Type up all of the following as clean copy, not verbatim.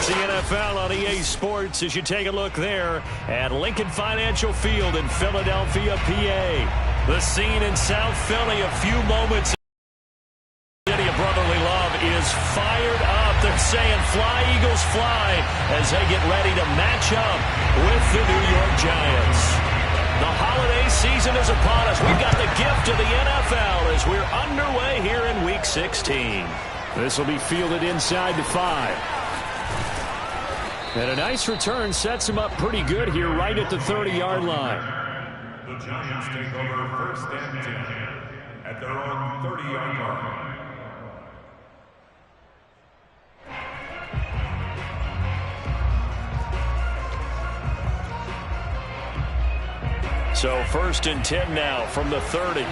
It's the NFL on EA Sports as you take a look there at Lincoln Financial Field in Philadelphia, PA. The scene in South Philly, a few moments. City of brotherly love is fired up. They're saying fly, Eagles, fly as they get ready to match up with the New York Giants. The holiday season is upon us. We've got the gift of the NFL as we're underway here in Week 16. This will be fielded inside the 5. And a nice return sets him up pretty good here right at the 30-yard line. The Giants take over first and 10 at their own 30-yard line. So first and 10 now from the 30.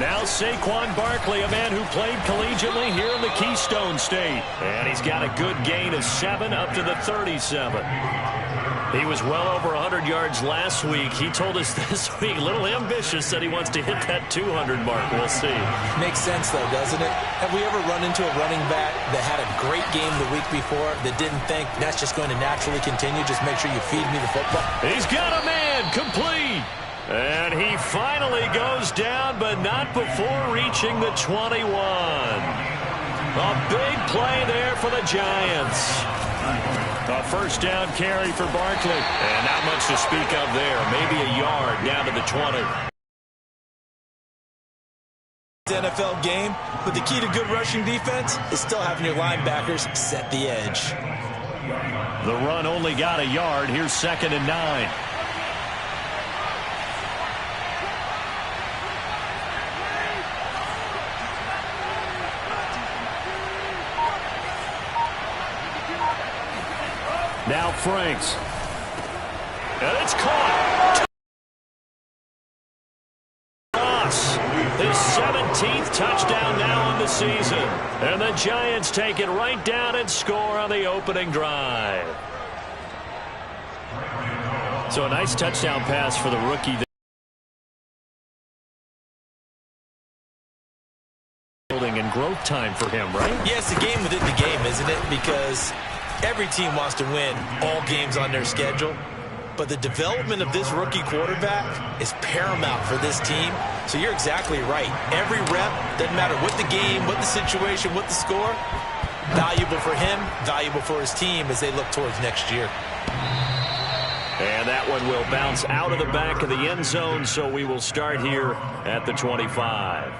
Now Saquon Barkley, a man who played collegiately here in the Keystone State. And he's got a good gain of 7 up to the 37. He was well over 100 yards last week. He told us this week, a little ambitious, that he wants to hit that 200 mark. We'll see. Makes sense, though, doesn't it? Have we ever run into a running back that had a great game the week before that didn't think that's just going to naturally continue? Just make sure you feed me the football. He's got a man complete. And he finally goes down, but not before reaching the 21. A big play there for the Giants. A first down carry for Barkley. And not much to speak of there. Maybe a yard down to the 20. NFL game, but the key to good rushing defense is still having your linebackers set the edge. The run only got a yard. Here's 2nd and 9. Now Franks. And it's caught. Ross, his 17th touchdown now on the season. And the Giants take it right down and score on the opening drive. So a nice touchdown pass for the rookie. And growth time for him, right? Yeah, it's a game within the game, isn't it? Because every team wants to win all games on their schedule, but the development of this rookie quarterback is paramount for this team. So you're exactly right. Every rep, doesn't matter what the game, what the situation, what the score, valuable for him, valuable for his team as they look towards next year. And that one will bounce out of the back of the end zone, so we will start here at the 25.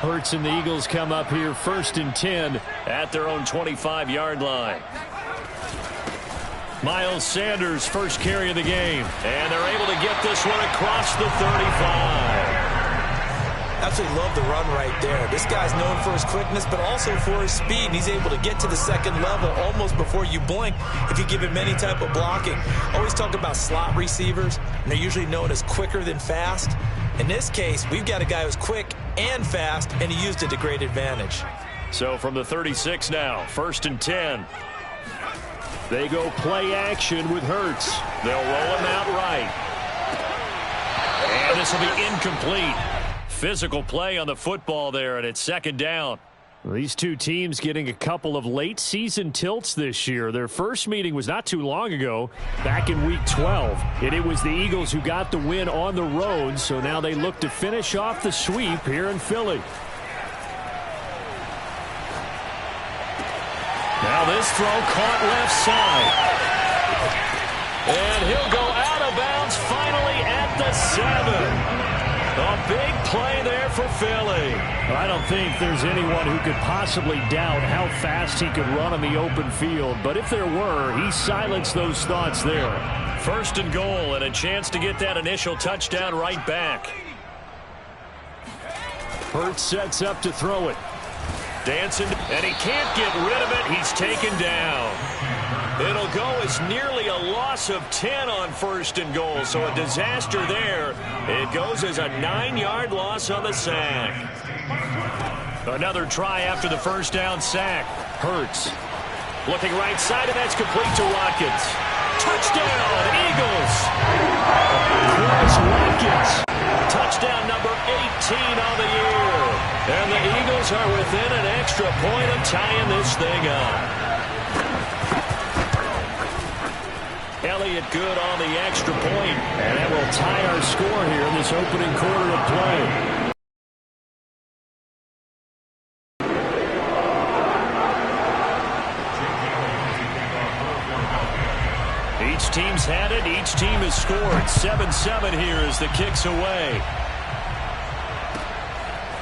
Hurts and the Eagles come up here 1st and 10 at their own 25-yard line. Miles Sanders, first carry of the game. And they're able to get this one across the 35. Absolutely love the run right there. This guy's known for his quickness, but also for his speed. And he's able to get to the second level almost before you blink if you give him any type of blocking. Always talk about slot receivers, and they're usually known as quicker than fast. In this case, we've got a guy who's quick and fast, and he used it to great advantage. So from the 36 now, 1st and 10. They go play action with Hurts. They'll roll him out right. And this will be incomplete. Physical play on the football there, and it's 2nd down. These two teams getting a couple of late-season tilts this year. Their first meeting was not too long ago, back in Week 12. And it was the Eagles who got the win on the road, so now they look to finish off the sweep here in Philly. Now this throw caught left side. And he'll go out of bounds finally at the 7. A big play there for Philly. I don't think there's anyone who could possibly doubt how fast he could run on the open field. But if there were, he silenced those thoughts there. 1st and goal and a chance to get that initial touchdown right back. Hurts sets up to throw it. Dancing, and he can't get rid of it. He's taken down. It'll go as nearly a loss of 10 on 1st and goal, so a disaster there. It goes as a 9-yard loss on the sack. Another try after the first down sack. Hurts. Looking right side, and that's complete to Watkins. Touchdown, Eagles! Chris Watkins. Touchdown number 18 on the year. And the Eagles are within an extra point of tying this thing up. Elliott good on the extra point. And that will tie our score here in this opening quarter of play. Each team's had it. Each team has scored. 7-7 here as the kick's away.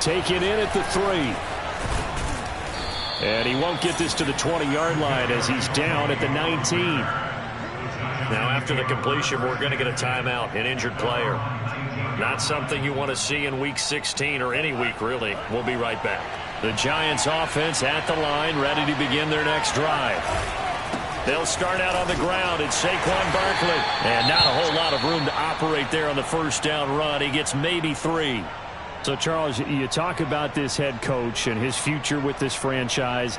Taken in at the 3. And he won't get this to the 20-yard line as he's down at the 19. Now after the completion, we're going to get a timeout, an injured player. Not something you want to see in Week 16 or any week, really. We'll be right back. The Giants offense at the line, ready to begin their next drive. They'll start out on the ground. It's Saquon Barkley. And not a whole lot of room to operate there on the first down run. He gets maybe 3. So, Charles, you talk about this head coach and his future with this franchise.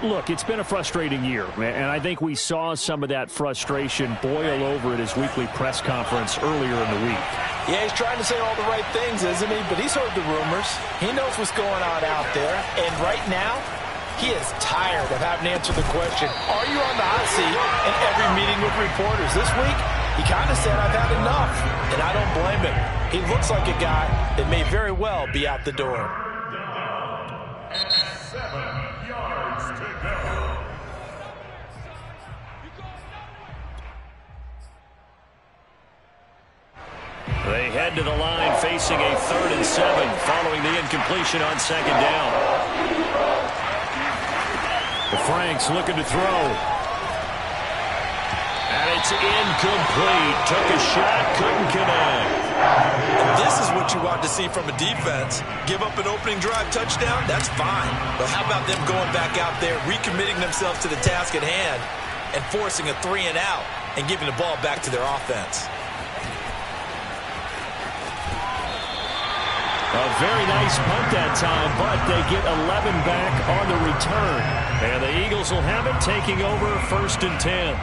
Look, it's been a frustrating year, and I think we saw some of that frustration boil over at his weekly press conference earlier in the week. Yeah, he's trying to say all the right things, isn't he? But he's heard the rumors. He knows what's going on out there. And right now, he is tired of having to answer the question, are you on the hot seat in every meeting with reporters? This week, he kind of said, I've had enough. And I don't blame him. He looks like a guy that may very well be out the door. 7 yards to go. They head to the line facing a 3rd and 7 following the incompletion on 2nd down. The Franks looking to throw. And it's incomplete. Took a shot, couldn't connect. This is what you want to see from a defense. Give up an opening drive touchdown, that's fine. But how about them going back out there, recommitting themselves to the task at hand, and forcing a 3 and out, and giving the ball back to their offense. A very nice punt that time, but they get 11 back on the return. And the Eagles will have it, taking over 1st and 10.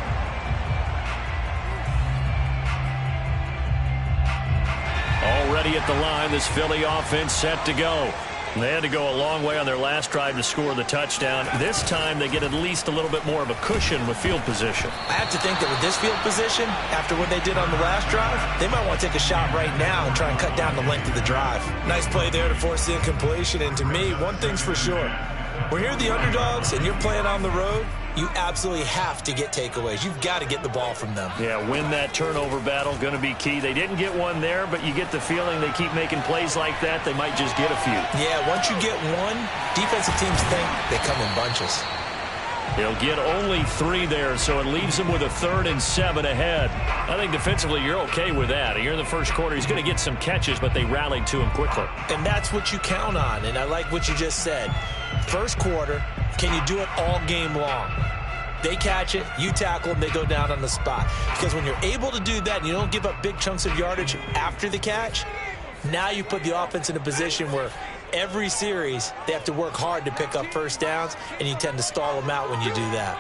Already at the line, this Philly offense set to go. They had to go a long way on their last drive to score the touchdown. This time they get at least a little bit more of a cushion with field position. I have to think that with this field position, after what they did on the last drive, they might want to take a shot right now and try and cut down the length of the drive. Nice play there to force the incompletion. And to me, one thing's for sure. When you're the underdogs and you're playing on the road, you absolutely have to get takeaways. You've got to get the ball from them. Yeah, win that turnover battle, going to be key. They didn't get one there, but you get the feeling they keep making plays like that, they might just get a few. Yeah, once you get one, defensive teams think they come in bunches. They'll get only 3 there, so it leaves them with a 3rd and 7 ahead. I think defensively you're okay with that. Here in the first quarter, he's going to get some catches, but they rallied to him quickly. And that's what you count on, and I like what you just said. First quarter, can you do it all game long? They catch it, you tackle them, they go down on the spot. Because when you're able to do that and you don't give up big chunks of yardage after the catch, now you put the offense in a position where every series they have to work hard to pick up first downs, and you tend to stall them out when you do that.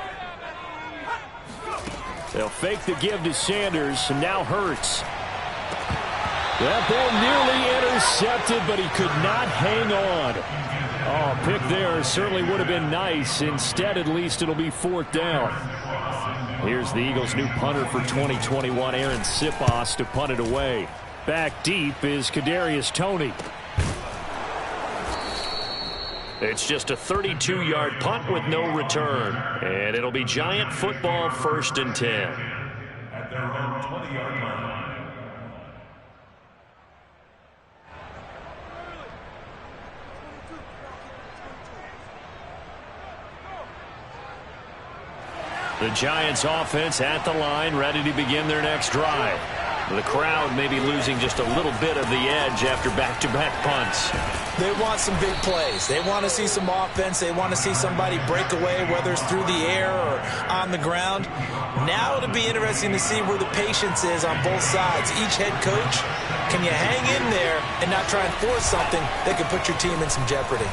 They'll fake the give to Sanders, and now Hurts. That ball nearly intercepted, but he could not hang on. Oh, pick there certainly would have been nice. Instead, at least it'll be 4th down. Here's the Eagles' new punter for 2021, Aaron Sipos, to punt it away. Back deep is Kadarius Toney. It's just a 32-yard punt with no return. And it'll be Giant football, 1st and 10. At their own 20-yard line. The Giants offense at the line, ready to begin their next drive. The crowd maybe losing just a little bit of the edge after back-to-back punts. They want some big plays. They want to see some offense. They want to see somebody break away, whether it's through the air or on the ground. Now it'll be interesting to see where the patience is on both sides. Each head coach, can you hang in there and not try and force something that could put your team in some jeopardy?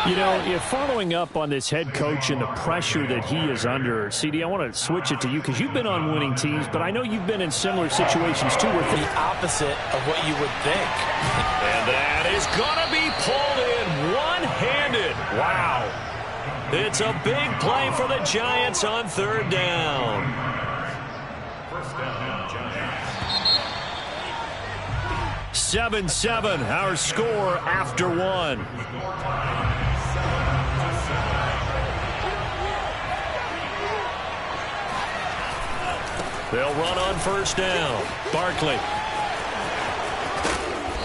You know, following up on this head coach and the pressure that he is under, CD, I want to switch it to you because you've been on winning teams, but I know you've been in similar situations too. Where the opposite of what you would think. And that is going to be pulled in one-handed. Wow. It's a big play for the Giants on third down. First down, Giants. 7-7, our score after one. They'll run on first down. Barkley.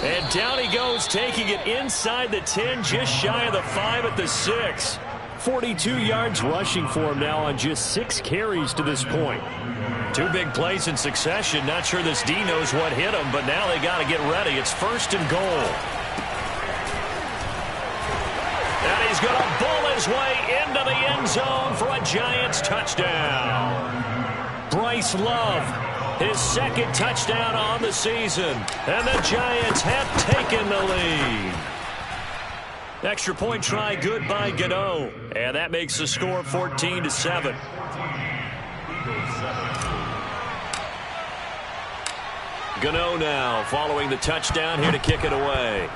And down he goes, taking it inside the 10, just shy of the 5 at the 6. 42 yards rushing for him now on just 6 carries to this point. 2 big plays in succession. Not sure this D knows what hit him, but now they got to get ready. It's first and goal. And he's going to bull his way into the end zone for a Giants touchdown. Bryce Love, his second touchdown on the season. And the Giants have taken the lead. Extra point try good by Gano. And that makes the score 14-7. Gano now following the touchdown here to kick it away.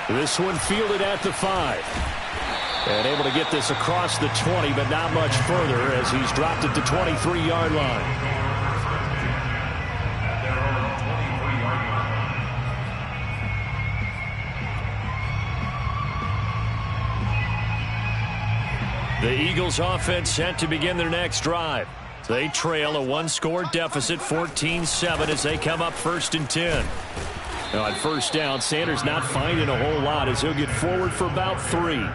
This one fielded at the 5. And able to get this across the 20, but not much further as he's dropped it to 23-yard line. The Eagles offense set to begin their next drive. They trail a 1-score deficit, 14-7, as they come up first and 10. Now on first down, Sanders not finding a whole lot as he'll get forward for about 3.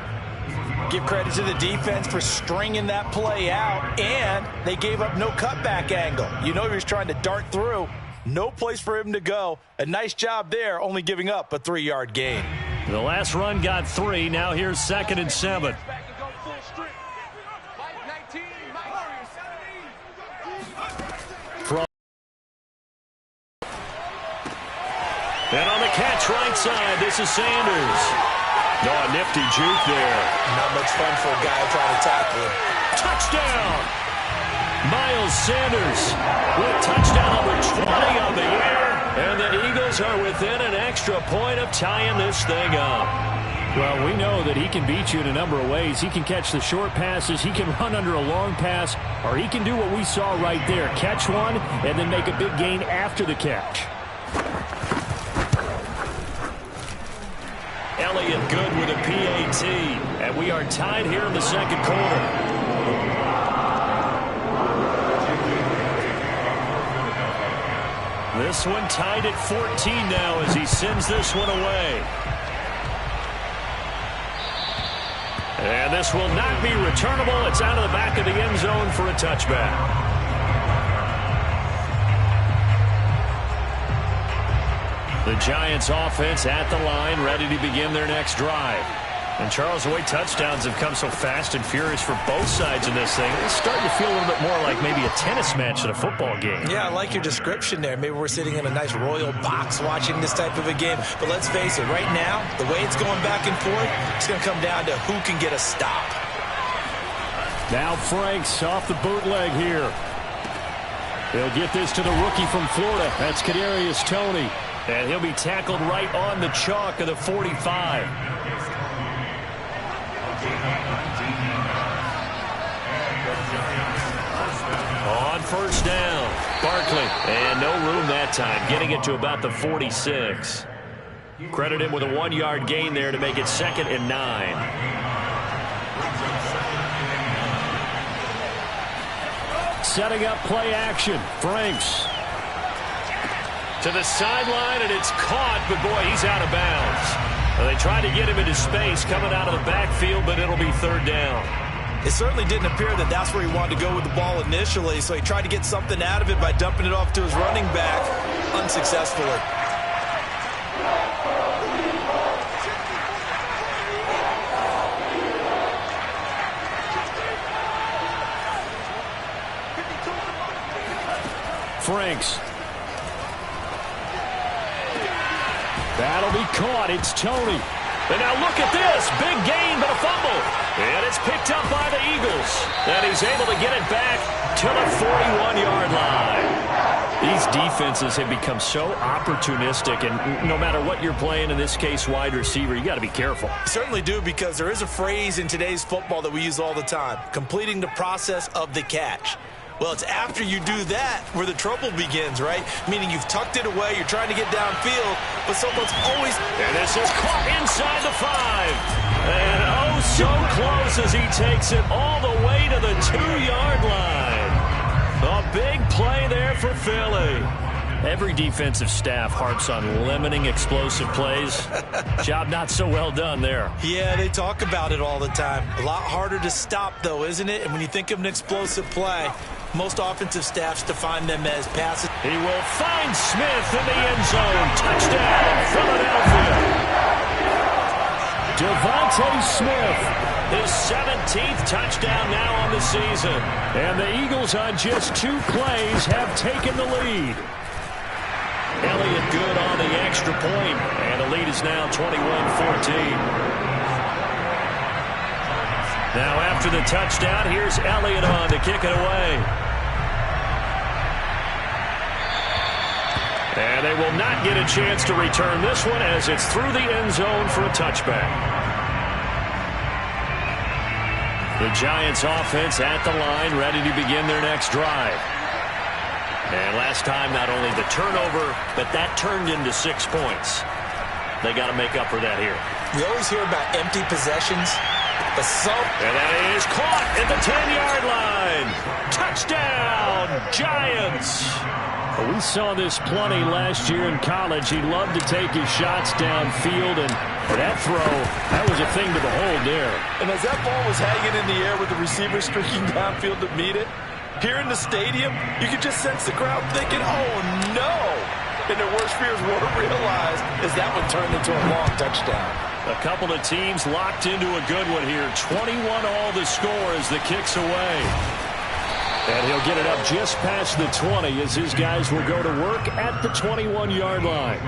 Give credit to the defense for stringing that play out, and they gave up no cutback angle. You know he was trying to dart through. No place for him to go. A nice job there, only giving up a 3-yard gain. The last run got 3. Now here's 2nd and 7. And on the catch right side, this is Sanders. No, a nifty juke there. Not much fun for a guy trying to tackle him. Touchdown! Miles Sanders with touchdown number 20 on the year. And the Eagles are within an extra point of tying this thing up. Well, we know that he can beat you in a number of ways. He can catch the short passes, he can run under a long pass, or he can do what we saw right there, catch one and then make a big gain after the catch. Elliott good with a PAT, and we are tied here in the second quarter. This one tied at 14 now as he sends this one away. And this will not be returnable. It's out of the back of the end zone for a touchback. The Giants offense at the line, ready to begin their next drive. And Charles, the way touchdowns have come so fast and furious for both sides in this thing, it's starting to feel a little bit more like maybe a tennis match at a football game. Yeah, I like your description there. Maybe we're sitting in a nice royal box watching this type of a game. But let's face it, right now, the way it's going back and forth, it's going to come down to who can get a stop. Now Franks off the bootleg here. He'll get this to the rookie from Florida. That's Kadarius Toney. And he'll be tackled right on the chalk of the 45. On first down, Barkley. And no room that time, getting it to about the 46. Credit him with a 1-yard gain there to make it 2nd and 9. Setting up play action. Franks. To the sideline, and it's caught, but boy, he's out of bounds. Well, they tried to get him into space coming out of the backfield, but it'll be 3rd down. It certainly didn't appear that that's where he wanted to go with the ball initially, so he tried to get something out of it by dumping it off to his running back unsuccessfully. Franks. That'll be caught. It's Tony. And now look at this. Big gain, but a fumble. And it's picked up by the Eagles. And he's able to get it back to the 41-yard line. These defenses have become so opportunistic, and no matter what you're playing, in this case wide receiver, you got to be careful. You certainly do, because there is a phrase in today's football that we use all the time, completing the process of the catch. Well, it's after you do that where the trouble begins, right? Meaning you've tucked it away, you're trying to get downfield, but someone's always... And this is caught inside the 5. And oh, so close as he takes it all the way to the 2-yard line. A big play there for Philly. Every defensive staff harps on limiting explosive plays. Job not so well done there. Yeah, they talk about it all the time. A lot harder to stop, though, isn't it? And when you think of an explosive play, most offensive staffs define them as passes. He will find Smith in the end zone. Touchdown, Philadelphia. Devontae Smith, his 17th touchdown now on the season. And the Eagles on just 2 plays have taken the lead. Elliott good on the extra point, and the lead is now 21-14. Now after the touchdown, here's Elliott on to kick it away. And they will not get a chance to return this one as it's through the end zone for a touchback. The Giants offense at the line, ready to begin their next drive. And last time, not only the turnover, but that turned into 6 points. They got to make up for that here. We always hear about empty possessions, but some... And that is caught at the 10-yard line. Touchdown, Giants. We saw this plenty last year in college. He loved to take his shots downfield, and that throw, that was a thing to behold there. And as that ball was hanging in the air with the receiver streaking downfield to meet it, here in the stadium, you could just sense the crowd thinking, oh, no. And their worst fears were realized as that one turned into a long touchdown. A couple of teams locked into a good one here. 21 all the score as the kick's away. And he'll get it up just past the 20 as his guys will go to work at the 21-yard line.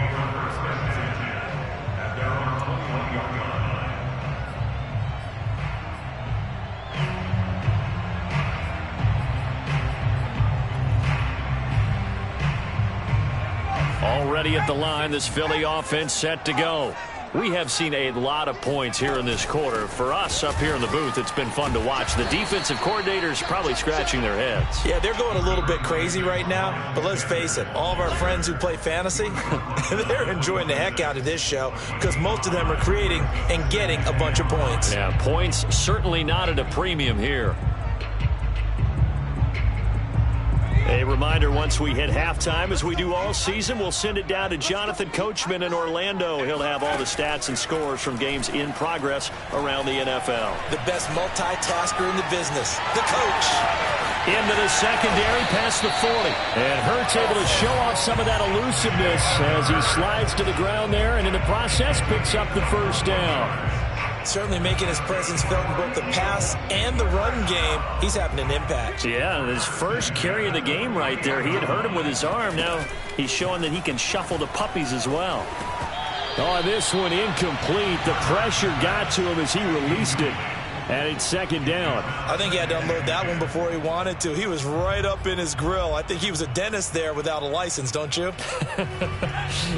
Already at the line, this Philly offense set to go. We have seen a lot of points here in this quarter. For us up here in the booth, it's been fun to watch. The defensive coordinators probably scratching their heads. Yeah, they're going a little bit crazy right now, but let's face it, all of our friends who play fantasy, they're enjoying the heck out of this show because most of them are creating and getting a bunch of points. Yeah, points certainly not at a premium here. A reminder, once we hit halftime, as we do all season, we'll send it down to Jonathan Coachman in Orlando. He'll have all the stats and scores from games in progress around the NFL. The best multitasker in the business, the coach. Into the secondary, past the 40. And Hurts able to show off some of that elusiveness as he slides to the ground there, and in the process picks up the first down. Certainly making his presence felt in both the pass and the run game. He's having an impact. Yeah, his first carry of the game right there. He had hurt him with his arm. Now he's showing that he can shuffle the puppies as well. Oh, this one incomplete. The pressure got to him as he released it. And it's second down. I think he had to unload that one before he wanted to. He was right up in his grill. I think he was a dentist there without a license, don't you?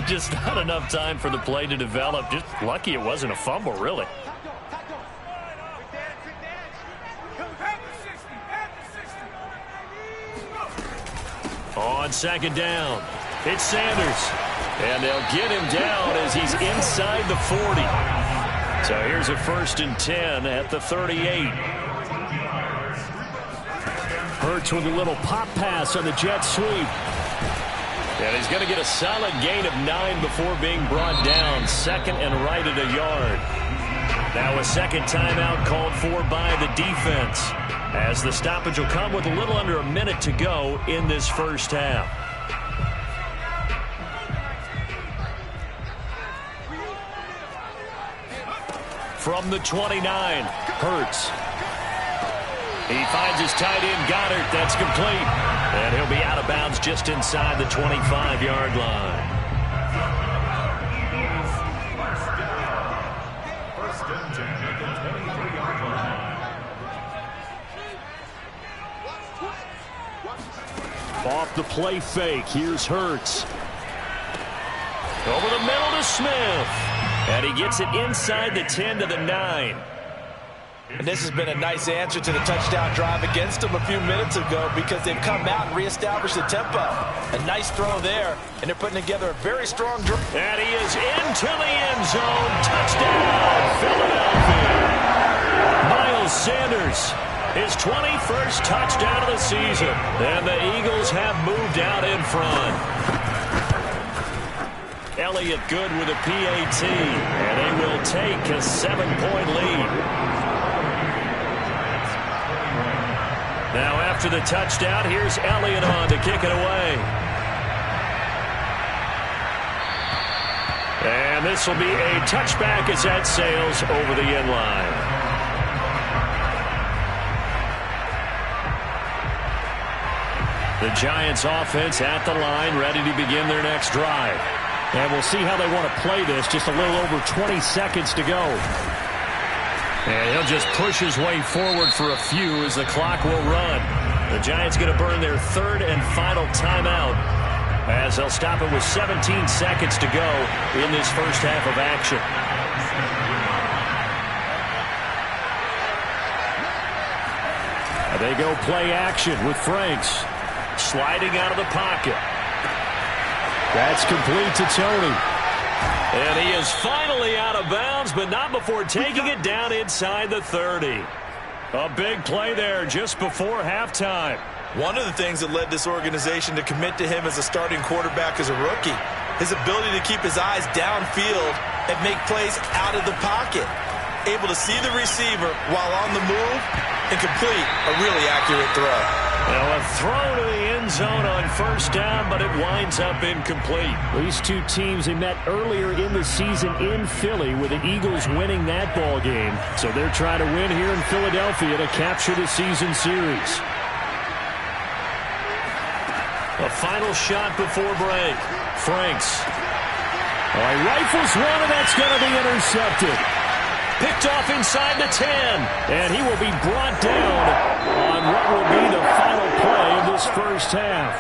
Just not enough time for the play to develop. Just lucky it wasn't a fumble, really. On second down, it's Sanders. And they'll get him down as he's inside the 40. So here's a 1st and 10 at the 38. Hurts with a little pop pass on the jet sweep. And he's going to get a solid gain of 9 before being brought down. Second and right at a yard. Now a second timeout called for by the defense, as the stoppage will come with a little under a minute to go in this first half. From the 29, Hurts. He finds his tight end, Goddard. That's complete. And he'll be out of bounds just inside the 25-yard line. Off the play fake. Here's Hurts. Over the middle to Smith. And he gets it inside the 10 to the 9. And this has been a nice answer to the touchdown drive against them a few minutes ago, because they've come out and reestablished the tempo. A nice throw there, and they're putting together a very strong drive. And he is into the end zone. Touchdown, Philadelphia. Miles Sanders, his 21st touchdown of the season. And the Eagles have moved out in front. Elliott good with a PAT, and they will take a 7-point lead. Now after the touchdown, here's Elliott on to kick it away. And this will be a touchback as that sails over the end line. The Giants offense at the line, ready to begin their next drive. And we'll see how they want to play this. Just a little over 20 seconds to go. And he'll just push his way forward for a few as the clock will run. The Giants going to burn their third and final timeout, as they'll stop it with 17 seconds to go in this first half of action. And they go play action with Franks. Sliding out of the pocket. That's complete to Tony. And he is finally out of bounds, but not before taking it down inside the 30. A big play there just before halftime. One of the things that led this organization to commit to him as a starting quarterback as a rookie, his ability to keep his eyes downfield and make plays out of the pocket. Able to see the receiver while on the move and complete a really accurate throw. Now a throw to the end zone on first down, but it winds up incomplete. These two teams, they met earlier in the season in Philly, with the Eagles winning that ball game. So they're trying to win here in Philadelphia to capture the season series. A final shot before break. Franks. He rifles one, and that's going to be intercepted. Picked off inside the 10. And he will be brought down on what will be the final play of this first half.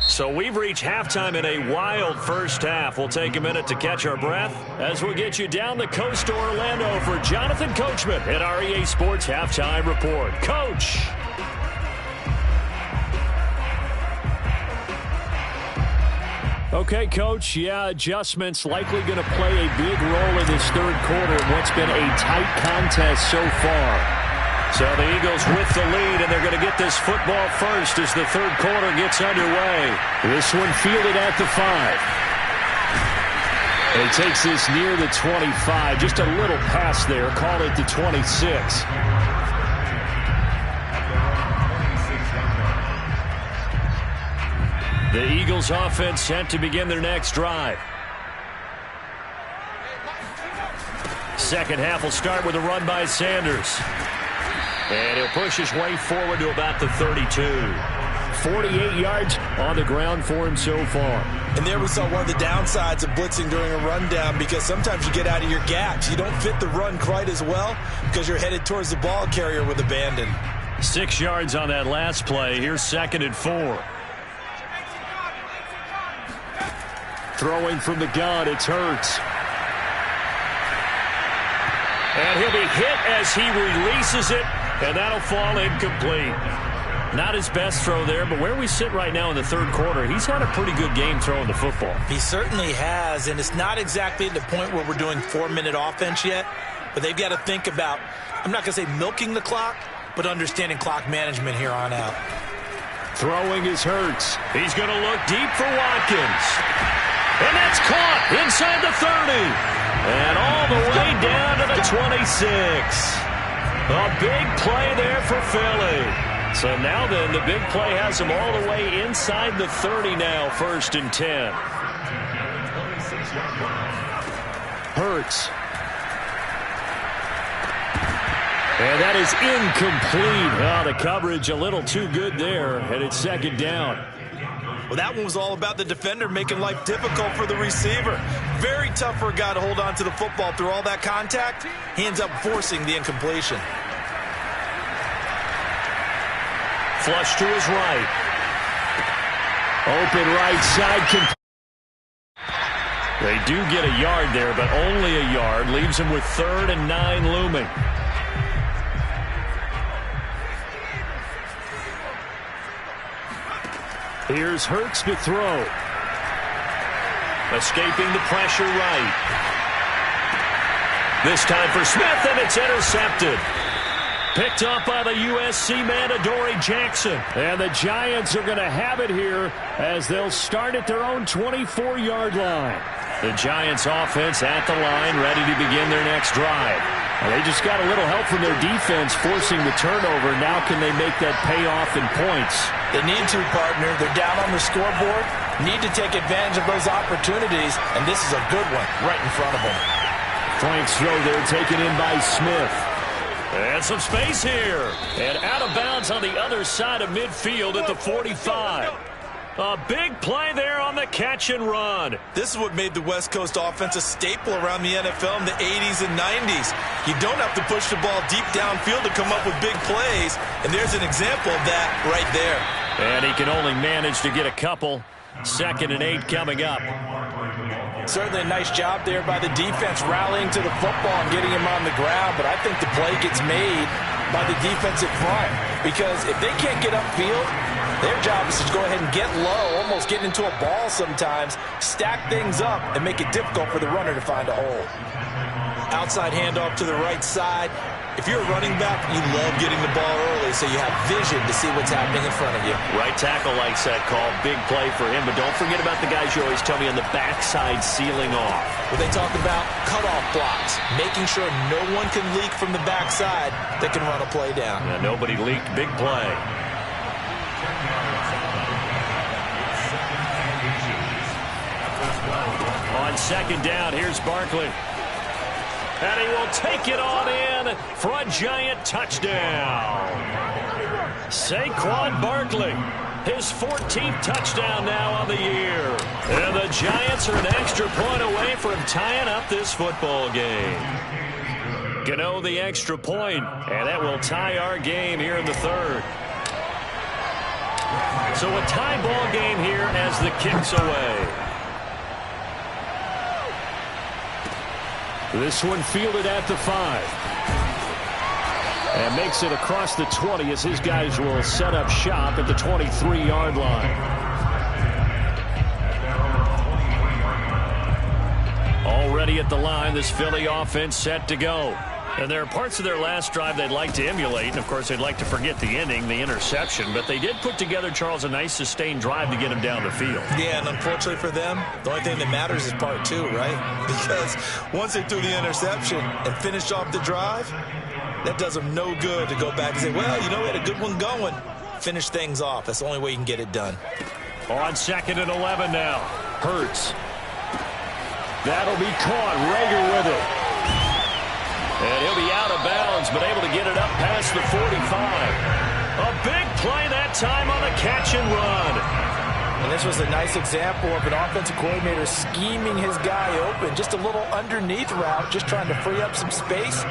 So we've reached halftime in a wild first half. We'll take a minute to catch our breath as we'll get you down the coast to Orlando for Jonathan Coachman at our EA Sports Halftime Report. Coach. Okay, Coach, adjustments likely going to play a big role in this third quarter in what's been a tight contest so far. So the Eagles with the lead, and they're going to get this football first as the third quarter gets underway. This one fielded at the 5. And he takes this near the 25, just a little pass there, call it the 26. The Eagles offense set to begin their next drive. Second half will start with a run by Sanders. And he'll push his way forward to about the 32. 48 yards on the ground for him so far. And there we saw one of the downsides of blitzing during a rundown, because sometimes you get out of your gaps. You don't fit the run quite as well because you're headed towards the ball carrier with abandon. 6 yards on that last play. Here's 2nd and 4. Throwing from the gun, it's Hurts. And he'll be hit as he releases it, and that'll fall incomplete. Not his best throw there, but where we sit right now in the third quarter, he's had a pretty good game throwing the football. He certainly has, and it's not exactly at the point where we're doing 4-minute offense yet, but they've got to think about, I'm not going to say milking the clock, but understanding clock management here on out. Throwing is Hurts. He's going to look deep for Watkins. And that's caught inside the 30. And all the way down to the 26. A big play there for Philly. So now then, the big play has them all the way inside the 30 now, 1st and 10. Hurts. And that is incomplete. Oh, the coverage a little too good there, and it's 2nd down. Well, that one was all about the defender making life difficult for the receiver. Very tough for a guy to hold on to the football through all that contact. He ends up forcing the incompletion. Flush to his right. Open right side. They do get a yard there, but only a yard. Leaves him with 3rd and 9 looming. Here's Hurts to throw. Escaping the pressure right. This time for Smith, and it's intercepted. Picked up by the USC man, Adoree Jackson. And the Giants are going to have it here as they'll start at their own 24-yard line. The Giants offense at the line, ready to begin their next drive. And they just got a little help from their defense forcing the turnover. Now can they make that pay off in points? They need to, partner. They're down on the scoreboard. Need to take advantage of those opportunities, and this is a good one right in front of them. Frank's throw there taken in by Smith. And some space here. And out of bounds on the other side of midfield at the 45. A big play there on the catch and run. This is what made the West Coast offense a staple around the NFL in the 80s and 90s. You don't have to push the ball deep downfield to come up with big plays, and there's an example of that right there. And he can only manage to get a couple. 2nd and 8 coming up. Certainly a nice job there by the defense rallying to the football and getting him on the ground, but I think the play gets made by the defensive front because if they can't get upfield, their job is to go ahead and get low, almost get into a ball sometimes, stack things up, and make it difficult for the runner to find a hole. Outside handoff to the right side. If you're a running back, you love getting the ball early so you have vision to see what's happening in front of you. Right tackle likes that call. Big play for him, but don't forget about the guys you always tell me on the backside sealing off. Well, they talk about cutoff blocks, making sure no one can leak from the backside that can run a play down. Yeah, nobody leaked. Big play. On 2nd down, here's Barkley. And he will take it on in for a Giant touchdown. Saquon Barkley, his 14th touchdown now on the year. And the Giants are an extra point away from tying up this football game. Gano the extra point, and that will tie our game here in the 3rd. So a tie ball game here as the kick's away. This one fielded at the 5. And makes it across the 20 as his guys will set up shop at the 23-yard line. Already at the line, this Philly offense set to go. And there are parts of their last drive they'd like to emulate. And, of course, they'd like to forget the ending, the interception. But they did put together, Charles, a nice sustained drive to get him down the field. Yeah, and unfortunately for them, the only thing that matters is part 2, right? Because once they threw the interception and finished off the drive, that does them no good to go back and say, well, you know, we had a good one going. Finish things off. That's the only way you can get it done. On 2nd and 11 now. Hurts. That'll be caught. Rager with it. And he'll be out of bounds, but able to get it up past the 45. A big play that time on the catch and run. And this was a nice example of an offensive coordinator scheming his guy open. Just a little underneath route, just trying to free up some space,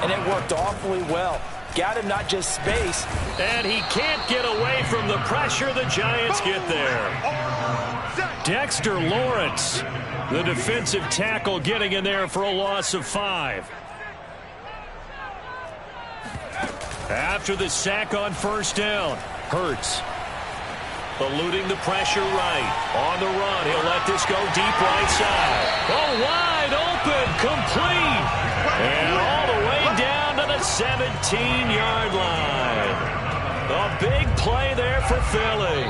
and it worked awfully well. Got him not just space. And he can't get away from the pressure. The Giants get there. Dexter Lawrence, the defensive tackle, getting in there for a loss of 5. After the sack on 1st down, Hurts eluding the pressure right. On the run, he'll let this go deep right side. Oh, wide open, complete. And all the way down to the 17-yard line. A big play there for Philly.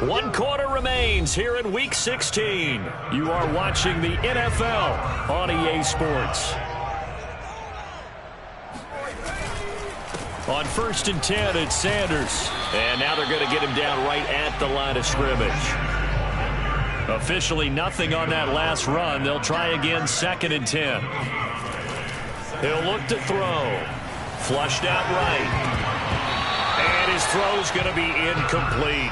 One quarter remains here in Week 16. You are watching the NFL on EA Sports. On 1st and 10, it's Sanders. And now they're going to get him down right at the line of scrimmage. Officially nothing on that last run. They'll try again 2nd and 10. He'll look to throw. Flushed out right. And his throw's going to be incomplete.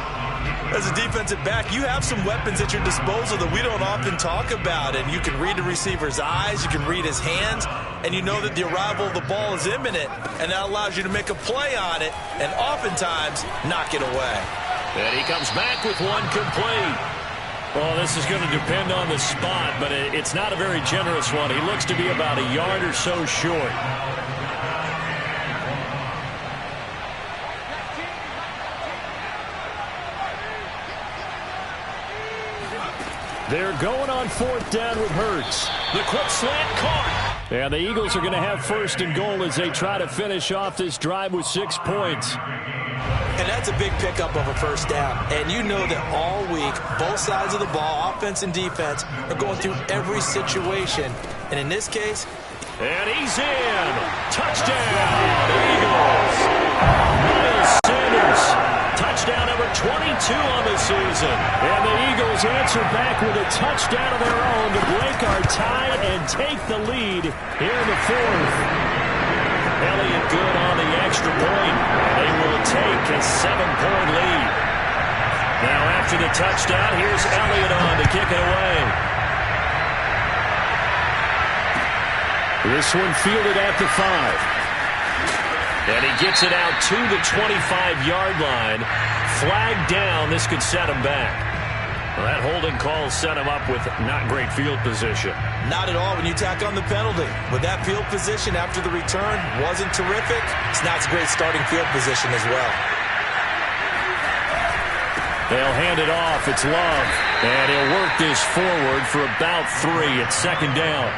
As a defensive back, you have some weapons at your disposal that we don't often talk about. And you can read the receiver's eyes, you can read his hands, and you know that the arrival of the ball is imminent. And that allows you to make a play on it and oftentimes knock it away. And he comes back with one complete. Well, this is going to depend on the spot, but it's not a very generous one. He looks to be about a yard or so short. They're going on 4th down with Hurts. The quick slant caught. And the Eagles are going to have 1st and goal as they try to finish off this drive with 6 points. And that's a big pickup of a 1st down. And you know that all week, both sides of the ball, offense and defense, are going through every situation. And in this case... And he's in. Touchdown, Eagles. Miles Sanders. Touchdown number 22 on the season. And the Eagles answer back with a touchdown of their own to break our tie and take the lead here in the 4th. Elliott good on the extra point. They will take a 7-point lead. Now after the touchdown, here's Elliott on to kick it away. This one fielded at the 5. And he gets it out to the 25-yard line. Flag down. This could set him back. Well, that holding call set him up with not great field position. Not at all when you tack on the penalty. With that field position after the return wasn't terrific. It's not a great starting field position as well. They'll hand it off. It's Love. And he'll work this forward for about 3 at 2nd down.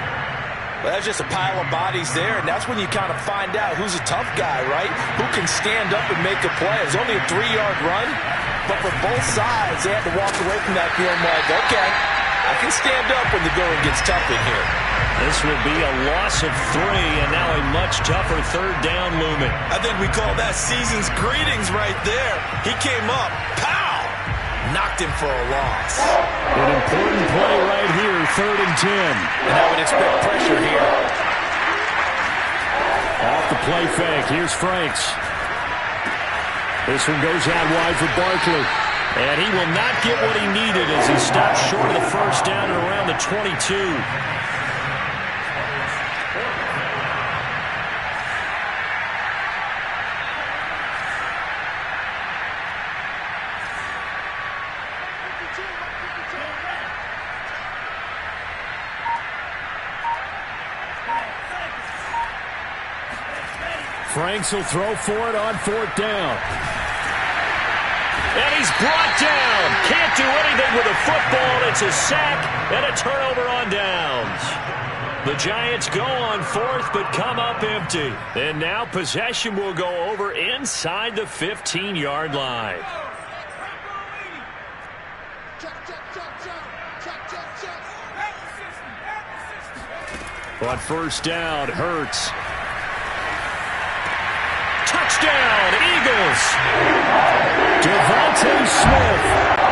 Well, that's just a pile of bodies there, and that's when you kind of find out who's a tough guy, right? Who can stand up and make a play. It was only a 3-yard run, but for both sides, they had to walk away from that feeling like, okay, I can stand up when the going gets tough in here. This will be a loss of 3, and now a much tougher 3rd down looming. I think we call that season's greetings right there. He came up, pow! Knocked him for a loss. An important play right here, 3rd and 10. And I would expect pressure here. Off the play fake, here's Franks. This one goes out wide for Barkley. And he will not get what he needed as he stops short of the 1st down and around the 22. Franks will throw for it on 4th down. And he's brought down. Can't do anything with a football. It's a sack and a turnover on downs. The Giants go on 4th but come up empty. And now possession will go over inside the 15-yard line. On 1st down, Hurts. Touchdown, Eagles. Devontae Smith,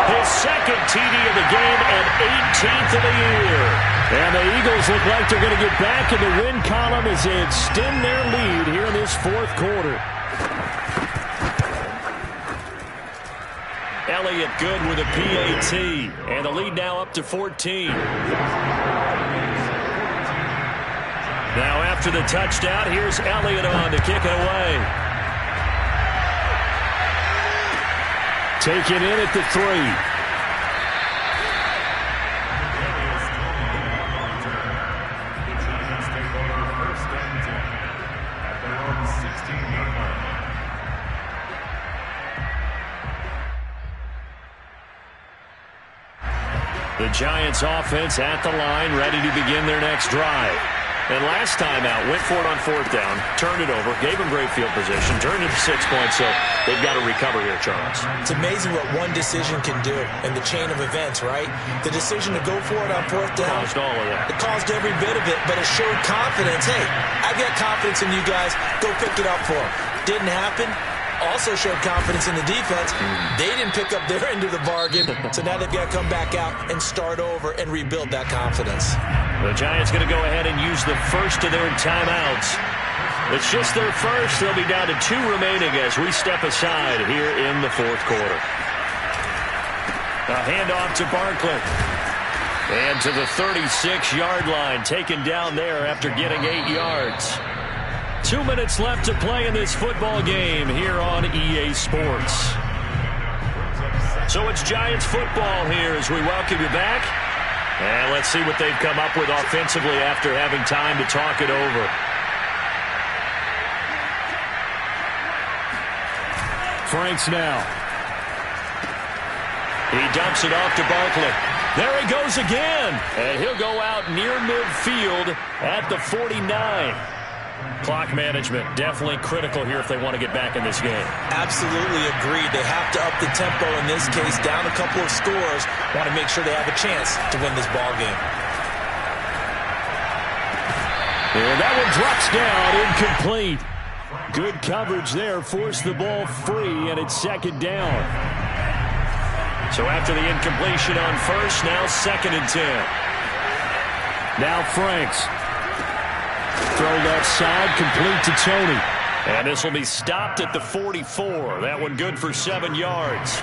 his 2nd TD of the game and 18th of the year. And the Eagles look like they're going to get back in the win column as they extend their lead here in this 4th quarter. Elliott good with a PAT, and the lead now up to 14. Now after the touchdown, here's Elliott on to kick it away. Taken in at the 3. The Giants offense at the line, ready to begin their next drive. And last time out, went for it on 4th down, turned it over, gave him great field position, turned it to 6 points, so they've got to recover here, Charles. It's amazing what one decision can do in the chain of events, right? The decision to go for it on 4th down. Caused all of that. It caused every bit of it, but it showed confidence. Hey, I've got confidence in you guys. Go pick it up for them. Didn't happen. Also showed confidence in the defense. They didn't pick up their end of the bargain, so now they've got to come back out and start over and rebuild that confidence. The Giants going to go ahead and use the first of their timeouts. It's just their first. They'll be down to 2 remaining as we step aside here in the 4th quarter. A handoff to Barkley. And to the 36-yard line, taken down there after getting 8 yards. 2 minutes left to play in this football game here on EA Sports. So it's Giants football here as we welcome you back. And let's see what they've come up with offensively after having time to talk it over. Franks now. He dumps it off to Barkley. There he goes again. And he'll go out near midfield at the 49. Clock management definitely critical here if they want to get back in this game. Absolutely agreed. They have to up the tempo in this case, down a couple of scores. Want to make sure they have a chance to win this ball game. And that one drops down, incomplete. Good coverage there, forced the ball free, and it's 2nd down. So after the incompletion on first, now 2nd and 10. Now Franks. Throw left side, complete to Tony. And this will be stopped at the 44. That one good for 7 yards.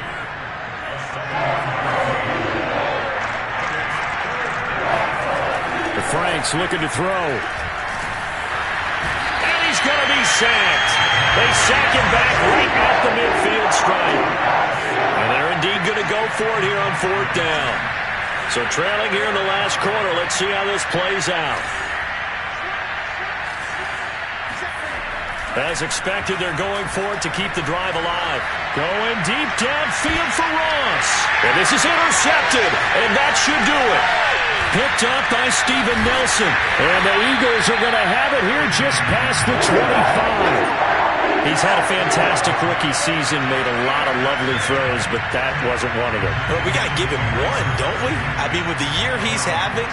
The Franks looking to throw. And he's going to be sacked. They sack him back right at the midfield stripe. And they're indeed going to go for it here on 4th down. So trailing here in the last quarter, let's see how this plays out. As expected, they're going for it to keep the drive alive. Going deep downfield for Ross. And this is intercepted, and that should do it. Picked up by Steven Nelson. And the Eagles are going to have it here just past the 25. He's had a fantastic rookie season, made a lot of lovely throws, but that wasn't one of them. Well, we got to give him one, don't we? I mean, with the year he's having,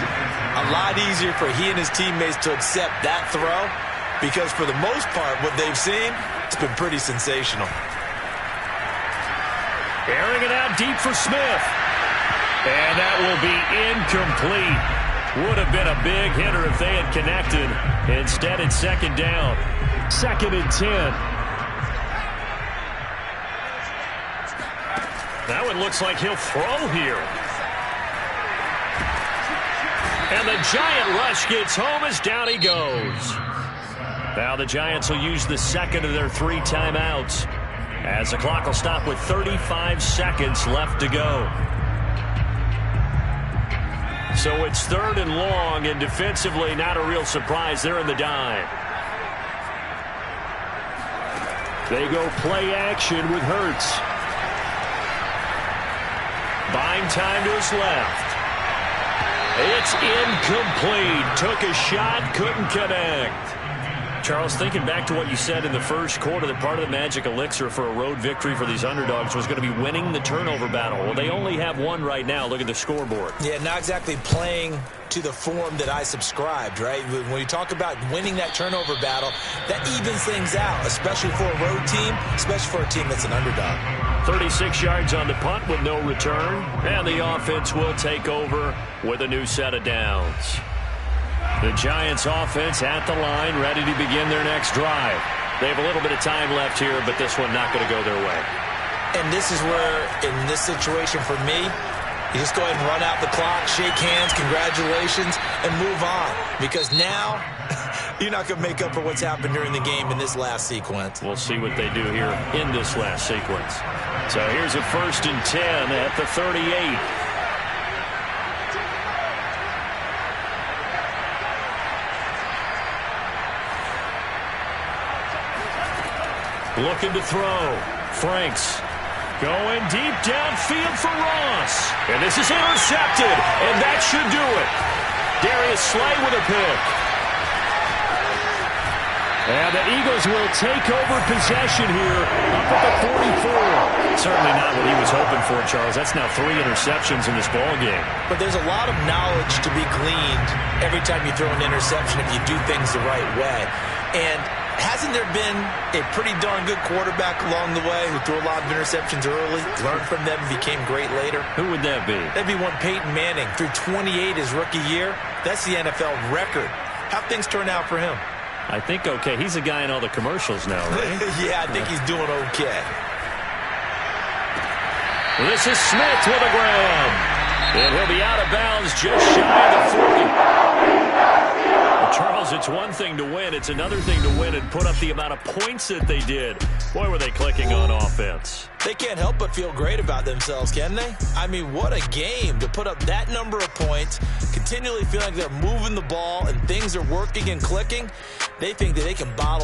a lot easier for he and his teammates to accept that throw. Because for the most part, what they've seen, it's been pretty sensational. Airing it out deep for Smith. And that will be incomplete. Would have been a big hitter if they had connected. Instead, it's 2nd down. 2nd and 10. That one looks like he'll throw here. And the Giant rush gets home as down he goes. Now the Giants will use the 2nd of their 3 timeouts as the clock will stop with 35 seconds left to go. So it's 3rd and long, and defensively not a real surprise. They're in the dime. They go play action with Hurts. Buying time to his left. It's incomplete. Took a shot, couldn't connect. Charles, thinking back to what you said in the first quarter, that part of the magic elixir for a road victory for these underdogs was going to be winning the turnover battle. Well, they only have one right now. Look at the scoreboard. Yeah, not exactly playing to the form that I subscribed, right? When you talk about winning that turnover battle, that evens things out, especially for a road team, especially for a team that's an underdog. 36 yards on the punt with no return, and the offense will take over with a new set of downs. The Giants offense at the line, ready to begin their next drive. They have a little bit of time left here, but this one not going to go their way. And this is where, in this situation for me, you just go ahead and run out the clock, shake hands, congratulations, and move on. Because now, you're not going to make up for what's happened during the game in this last sequence. We'll see what they do here in this last sequence. So here's a 1st and 10 at the 38. Looking to throw. Franks going deep downfield for Ross. And this is intercepted, and that should do it. Darius Slay with a pick. And the Eagles will take over possession here up at the 44. Certainly not what he was hoping for, Charles. That's now 3 interceptions in this ball game. But there's a lot of knowledge to be gleaned every time you throw an interception if you do things the right way. And hasn't there been a pretty darn good quarterback along the way who threw a lot of interceptions early, learned from them, and became great later? Who would that be? That'd be one Peyton Manning. Threw 28 his rookie year. That's the NFL record. How'd things turn out for him? I think okay. He's a guy in all the commercials now, right? Yeah, I think he's doing okay. This is Smith with a grab. And he'll be out of bounds just shy of the 40. Well, Charles, it's one thing to win. It's another thing to win and put up the amount of points that they did. Boy, were they clicking on offense. They can't help but feel great about themselves, can they? I mean, what a game to put up that number of points, continually feel like they're moving the ball and things are working and clicking. They think that they can bottle